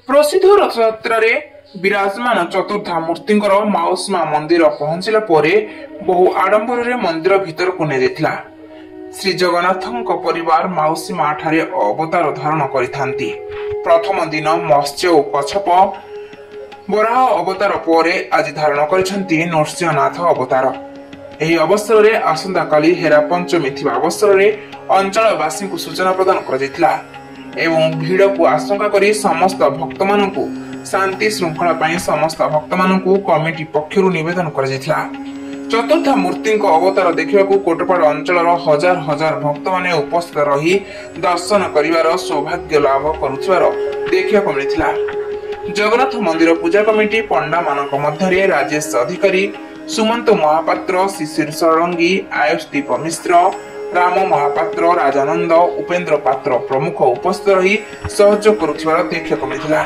प्रसिद्ध रथयात्रा विराजमान चतुर्था मूर्ति माउसीमा मंदिर पहुंचला बहु आडंबर मंदिर भीतर को नहीं श्री जगन्नाथ परिवार माउसीमा ठारे अवतार धारण करिथांती। प्रथम दिन मत्स्य और कच्छप बराह अवतार पर आज धारण करिसेंती नरसिंहनाथ अवतार। एही अवसर में आसंता काली हेरा पंचमी थिबा अवसर में अंचलवासी को सूचना प्रदान कर एवं भीड़ को आशंका करी समस्त भक्त मानकु शांति श्रृंखला पाई समस्त भक्त मानकु कमिटी पक्षरु निवेदन कर चतुर्थ मूर्ति अवतार देखा कोटपाड़ अंचल हजार हजार भक्त माने उपस्थित रही दर्शन करिवार सौभाग्य लाभ करुथिबार देखा मिलता। जगन्नाथ मंदिर पूजा कमिटी पंडा मानक मध्य राजेश अधिकारी, सुमंत महापात्र, शिशिर षडंगी, आयुषदीप मिश्र, राम महापात्र, राजानंद, उपेन्द्र पात्र प्रमुख उपस्थित रही सहयोग करुथिबार देखा मिलता।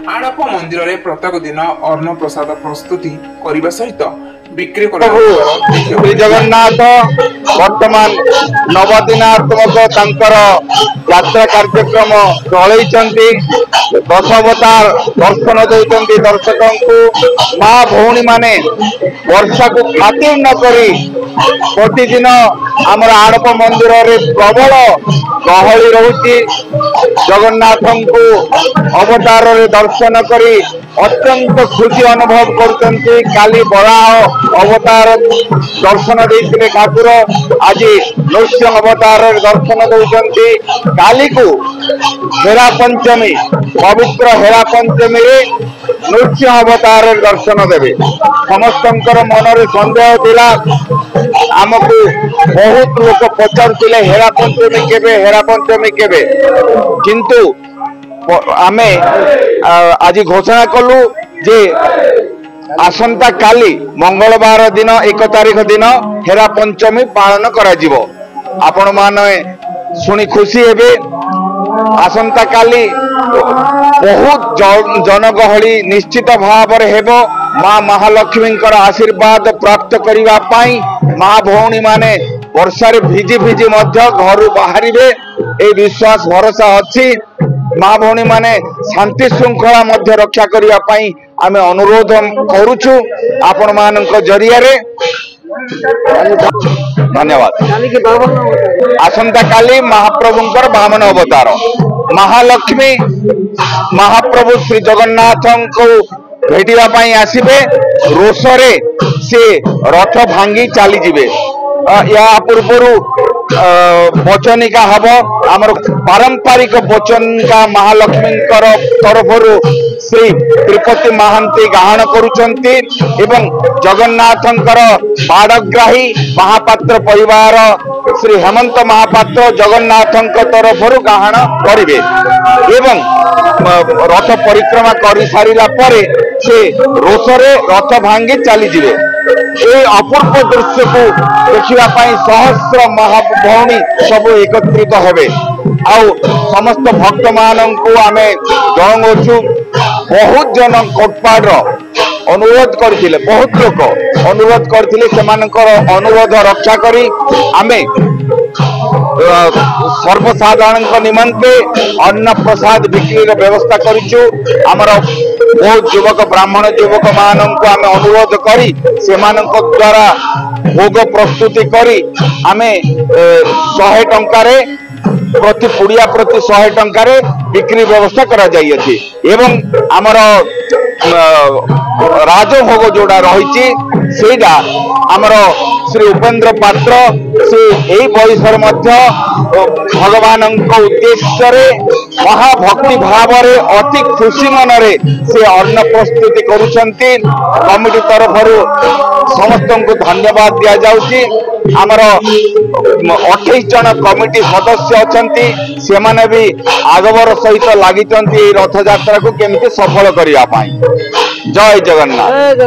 आड़प मंदिर में प्रत्येक दिन अन्न प्रसाद प्रस्तुति करने सहित बिक्री श्री जगन्नाथ वर्तमान नवदिनात्मक यात्रा कार्यक्रम चलई 10 अवतार दर्शन दौरान दर्शकों को माँ भौणी माने वर्षा को खातिर न करी प्रतिदिन आमर आड़प मंदिर में प्रबल गहली रही जगन्नाथ को अवतार दर्शन करी अत्यंत खुशी अनुभव करते। काली बराह अवतार दर्शन देते ठाकुर आज नृसिंह अवतार दर्शन दौरान काली को हेरा पंचमी पवित्र हेरा पंचमी नृसिंह अवतार दर्शन देवे। समस्त मनरे सन्देह थिला आमको बहुत लोक पचारुले हेरा पंचमी केबे किंतु आमे आज घोषणा कलु जे आसंता काली मंगलवार दिन 1 तारिख दिन हेरा पंचमी पालन करा जिवो। आपण माने सुनी खुशी हेबे। आसंता काली बहुत जनगहली निश्चित भाव हेबो। माँ महालक्ष्मी आशीर्वाद प्राप्त करिवा पाई माँ भौणी माने वर्षा रे भिजी भिजी मध्य घर बाहर ए विश्वास भरोसा अच्छी। माँ भौणी माने शांति श्रृंखला मध्य रक्षा करिया पाई आमे अनुरोध करूछु आपण मानक जरिया रे। धन्यवाद। आसंता काली महाप्रभुंकर 52 अवतार महालक्ष्मी महाप्रभु श्री जगन्नाथ को भेटिया पाई आसीबे। रोषरे से रथ भांगी चली जिबे। या पूर्व वचनिका हम आमर पारंपरिक वचनिका महालक्ष्मी तरफ श्री त्रिपति महांती गाहन करुचंती एवं जगन्नाथंकर बाड़ग्राही महापात्र परिवार श्री हेमंत महापात्र जगन्नाथंक तरफ गाहन करिवे एवं रथ परिक्रमा कर सारिला परे से रोषरे रथ भांगी चली जिवे। ए अपूर्व दृश्य को देखा सहस्र महाभौणी सब एकत्रित हेबे। आउ समस्त भक्त मान को आमे जणाउछु बहुत जन कोटपाड़ अनुरोध करथिले, बहुत लोक अनुरोध करथिले सेमानकर अनुरोध रक्षा करी आमे सर्वसाधारण निमंते अन्न प्रसाद बिक्री व्यवस्था करिछु। आमर बहुत युवक ब्राह्मण युवक मान को आमे अनुरोध करी सेमानक द्वारा भोग प्रस्तुति करी आमे 100 टंकारे प्रति पुड़िया प्रति 100 टंकारे बिक्री व्यवस्था करा जाई अछि एवं आमर राजभोग जोड़ा रही सेटा आमर श्री उपेन्द्र पात्र से यही बयसर मध्य भगवान उद्देश्य महाभक्ति भाव अति खुशी मनरे से अन्न प्रस्तुति करुछंती। कमिटी तरफ समस्त को धन्यवाद दिया जाउची। आमर 28 जन कमिटी सदस्य अछंती से माने भी आगवर सहित लागिचंती रथ यात्रा को केमती सफल करिया पाई। जय जगन्नाथ।